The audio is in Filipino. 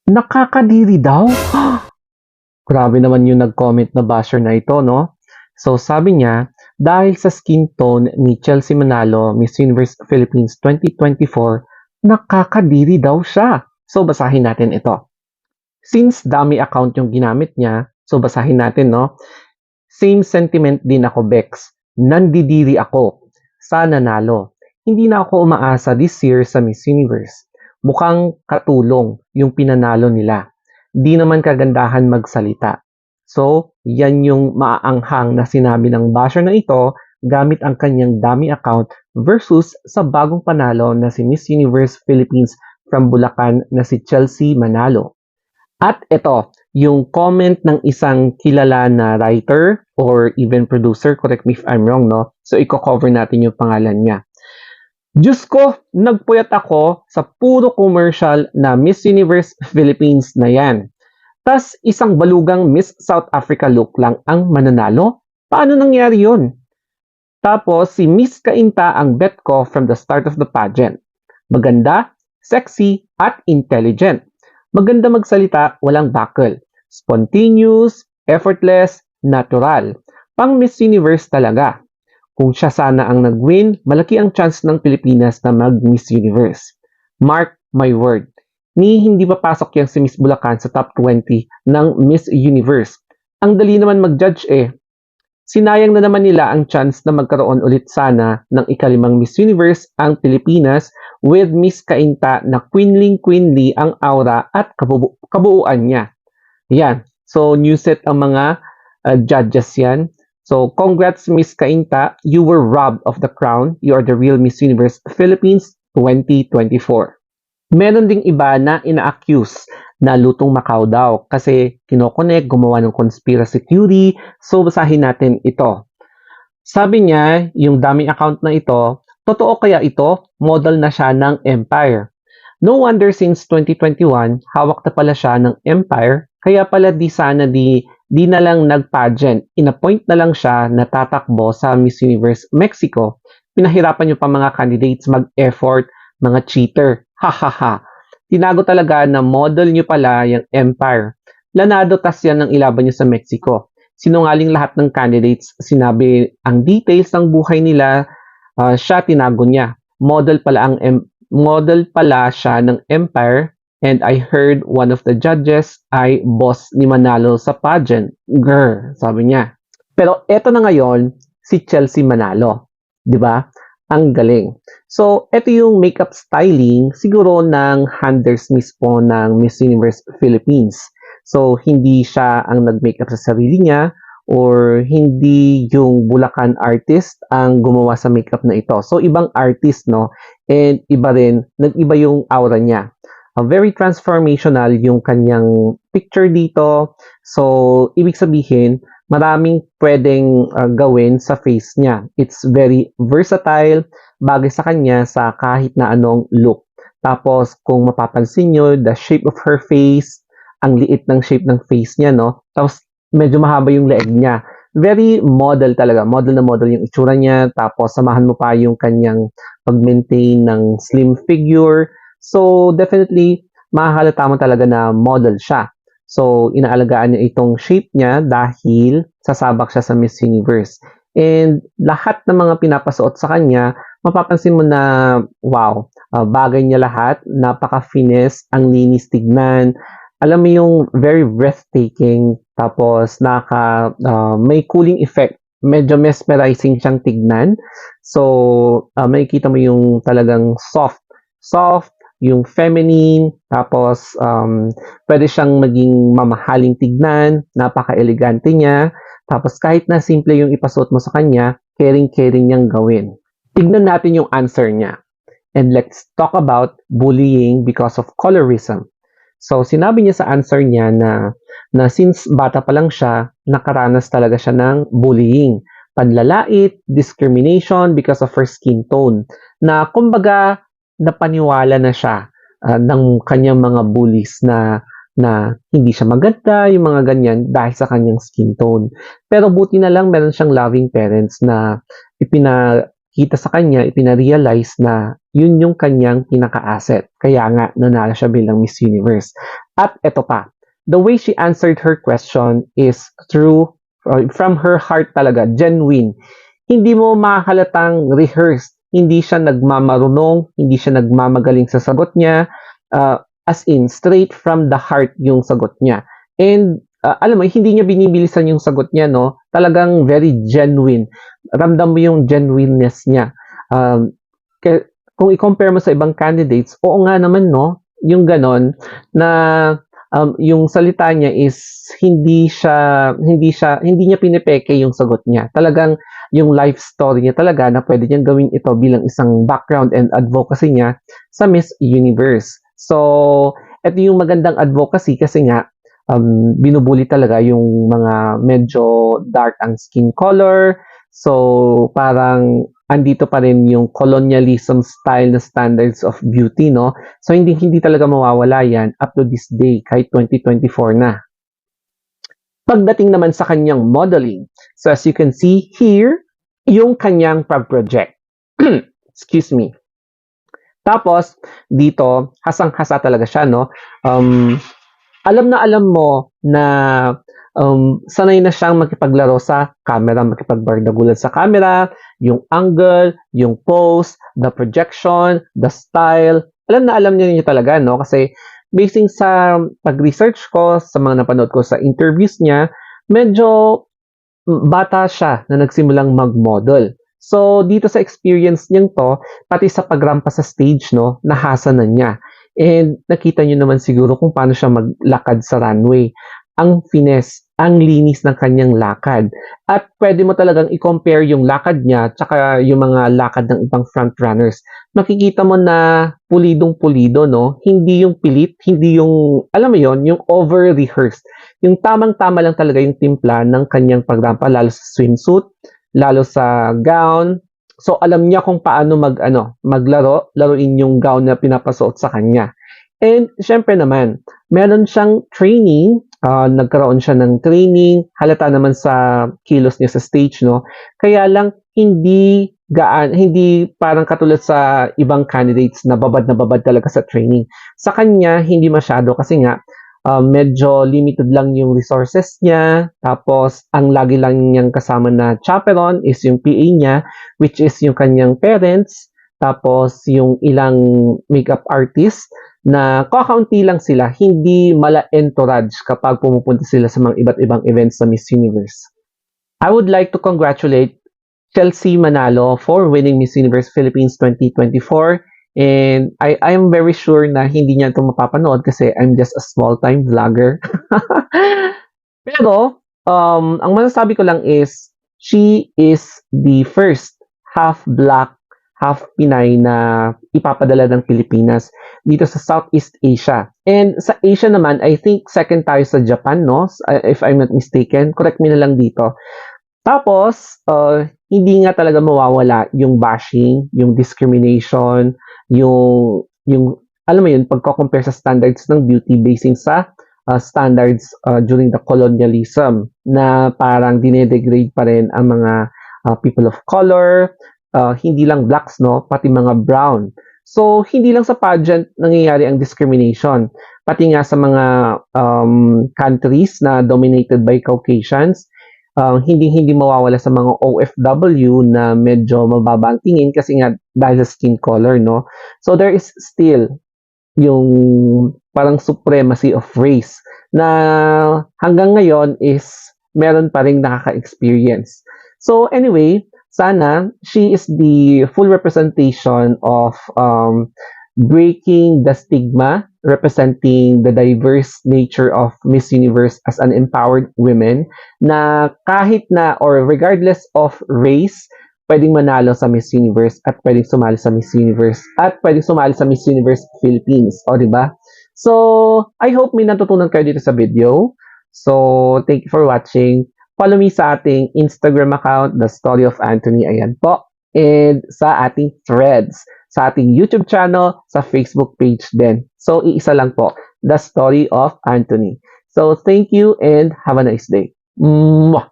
Nakakadiri daw? Grabe naman yung nag-comment na basher na ito, no? So sabi niya, dahil sa skin tone ni Chelsea Manalo, Miss Universe Philippines 2024, nakakadiri daw siya. So basahin natin ito. Since dami account yung ginamit niya, so basahin natin, no? Same sentiment din ako, Bex. Nandidiri ako. Sana nalo. Hindi na ako umaasa this year sa Miss Universe. Mukhang katulong yung pinanalo nila. Di naman kagandahan magsalita. So, yan yung maaanghang na sinabi ng basher na ito gamit ang kanyang dummy account versus sa bagong panalo na si Miss Universe Philippines from Bulacan na si Chelsea Manalo. At ito, yung comment ng isang kilala na writer or even producer, correct me if I'm wrong, no? So, i-cover natin yung pangalan niya. Diyos ko, nagpuyat ako sa puro commercial na Miss Universe Philippines na yan. Tas isang balugang Miss South Africa look lang ang mananalo? Paano nangyari yun? Tapos si Miss Kainta ang bet ko from the start of the pageant. Maganda, sexy, at intelligent. Maganda magsalita, walang bakal. Spontaneous, effortless, natural. Pang Miss Universe talaga. Kung siya sana ang nag-win, malaki ang chance ng Pilipinas na mag-Miss Universe. Mark my word. Ni hindi papasok yang si Miss Bulacan sa top 20 ng Miss Universe. Ang dali naman mag-judge eh. Sinayang na naman nila ang chance na magkaroon ulit sana ng ikalimang Miss Universe ang Pilipinas with Miss Kainta na queenly ang aura at kabuuan niya. Yan. So, new set ang mga judges yan. So, congrats Miss Kainta. You were robbed of the crown. You are the real Miss Universe Philippines 2024. Meron ding iba na ina-accuse na lutong Macau daw kasi kinokonek, gumawa ng conspiracy theory. So, basahin natin ito. Sabi niya, yung dummy account na ito, totoo kaya ito? Model na siya ng Empire. No wonder since 2021, hawak na pala siya ng Empire, kaya pala di na lang nag-pageant. In-appoint na lang siya na tatakbo sa Miss Universe Mexico. Pinahirapan niyo pa mga candidates mag-effort, mga cheater. Ha ha ha. Tinago talaga na model niyo pala yung Empire. Lanado tas yan ng ilaban niyo sa Mexico. Sinungaling lahat ng candidates, sinabi ang details ng buhay nila, siya tinago niya. Model pala siya ng Empire, and I heard one of the judges ay boss ni Manalo sa pageant. Grr, sabi niya. Pero eto na ngayon, si Chelsea Manalo. 'Di ba? Ang galing. So, ito yung makeup styling siguro ng handlers mismo ng Miss Universe Philippines. So, hindi siya ang nag-makeup sa sarili niya or hindi yung Bulacan artist ang gumawa sa makeup na ito. So, ibang artist, no? And iba rin, nag-iba yung aura niya. Very transformational yung kanyang picture dito. So, ibig sabihin, maraming pwedeng gawin sa face niya. It's very versatile, bagay sa kanya sa kahit na anong look. Tapos, kung mapapansin nyo, the shape of her face, ang liit ng shape ng face niya, no? Tapos, medyo mahaba yung leeg niya. Very model talaga. Model na model yung itsura niya. Tapos, samahan mo pa yung kanyang pag-maintain ng slim figure. So, definitely, mahahalata mo talaga na model siya. So, inaalagaan niya itong shape niya dahil sasabak siya sa Miss Universe. And lahat ng mga pinapasuot sa kanya, mapapansin mo na, wow, bagay niya lahat, napaka-finesse, ang linis tignan. Alam mo yung very breathtaking, tapos may cooling effect. Medyo mesmerizing siyang tignan. So, makikita mo yung talagang soft, yung feminine, tapos pwede siyang maging mamahaling tignan, napaka-elegante niya, tapos kahit na simple yung ipasuot mo sa kanya, caring-caring niyang gawin. Tignan natin yung answer niya. And let's talk about bullying because of colorism. So, sinabi niya sa answer niya na since bata pa lang siya, nakaranas talaga siya ng bullying, panlalait, discrimination because of her skin tone, na kumbaga napaniwala na siya ng kanyang mga bullies na hindi siya maganda, yung mga ganyan, dahil sa kanyang skin tone. Pero buti na lang meron siyang loving parents na ipinakita sa kanya, ipinarealize na yun yung kanyang pinaka-asset. Kaya nga, nanalo siya bilang Miss Universe. At eto pa, the way she answered her question is through from her heart talaga, genuine. Hindi mo mahalatang rehearsed, hindi siya nagmamarunong, hindi siya nagmamagaling sa sagot niya, as in straight from the heart yung sagot niya. And alam mo, hindi niya binibilisan yung sagot niya, no? Talagang very genuine. Ramdam mo yung genuineness niya. Um, kung i-compare mo sa ibang candidates, oo nga naman, no? Yung ganon na yung salita niya is hindi niya pinipeke yung sagot niya. Talagang yung life story niya talaga na pwede niyang gawin ito bilang isang background and advocacy niya sa Miss Universe. So, ito yung magandang advocacy kasi nga binubuli talaga yung mga medyo dark ang skin color. So, parang andito pa rin yung colonialism style na standards of beauty, no? So, hindi talaga mawawala yan up to this day, kahit 2024 na. Pagdating naman sa kanyang modeling, so as you can see here, yung kanyang project. Excuse me. Tapos, dito, hasang-hasa talaga siya, no? Alam na alam mo na sanay na siyang makipaglaro sa camera, makipagbardagulan sa camera, yung angle, yung pose, the projection, the style. Alam na alam niya talaga, no? Kasi basing sa pag-research ko, sa mga napanood ko sa interviews niya, medyo bata siya na nagsimulang mag-model. So, dito sa experience niyang to, pati sa pagrampa sa stage, no, nahasa na niya. And nakita niyo naman siguro kung paano siya maglakad sa runway. Ang finesse, ang linis ng kanyang lakad. At pwede mo talagang i-compare yung lakad niya tsaka yung mga lakad ng ibang frontrunners. Makikita mo na pulidong-pulido, no? Hindi yung pilit, hindi yung, alam mo yon, yung over-rehearsed. Yung tamang-tama lang talaga yung timpla ng kanyang pagrampa, lalo sa swimsuit, lalo sa gown. So alam niya kung paano maglaro, laruin yung gown na pinapasuot sa kanya. And syempre naman, meron siyang training, nagkaroon siya ng training, halata naman sa kilos niya sa stage, no? Kaya lang hindi parang katulad sa ibang candidates na babad talaga sa training. Sa kanya, hindi masyado kasi nga medyo limited lang yung resources niya. Tapos, ang lagi lang niyang kasama na chaperon is yung PA niya, which is yung kanyang parents. Tapos, yung ilang makeup artist na kakaunti lang sila, hindi mala entourage kapag pumupunta sila sa mga iba't ibang events sa Miss Universe. I would like to congratulate Chelsea Manalo for winning Miss Universe Philippines 2024. And I am very sure na hindi niya ito mapapanood kasi I'm just a small-time vlogger. Pero, ang masasabi ko lang is, she is the first half-black, half-Pinay na ipapadala ng Pilipinas dito sa Southeast Asia. And sa Asia naman, I think second tayo sa Japan, no? If I'm not mistaken. Correct me na lang dito. Tapos, hindi nga talaga mawawala yung bashing, yung discrimination, yung alam mo yun, pagko-compare sa standards ng beauty basing sa standards during the colonialism na parang dinedegrade pa rin ang mga people of color, hindi lang blacks, no, pati mga brown. So, hindi lang sa pageant nangyayari ang discrimination, pati nga sa mga countries na dominated by Caucasians, hindi mawawala sa mga OFW na medyo mababa ang tingin kasi nga dahil sa skin color, no? So there is still yung parang supremacy of race na hanggang ngayon is meron pa ring nakaka-experience. So anyway, sana she is the full representation of breaking the stigma, representing the diverse nature of Miss Universe as an empowered women na kahit na or regardless of race, pwedeng manalo sa Miss Universe at pwedeng sumali sa Miss Universe at pwedeng sumali sa Miss Universe Philippines. O, di ba? So, I hope may natutunan kayo dito sa video. So, thank you for watching. Follow me sa ating Instagram account, The Story of Anthony. Ayan po. And sa ating threads, sa ating YouTube channel, sa Facebook page din. So, iisa lang po, The Story of Anthony. So, thank you and have a nice day. Mwah!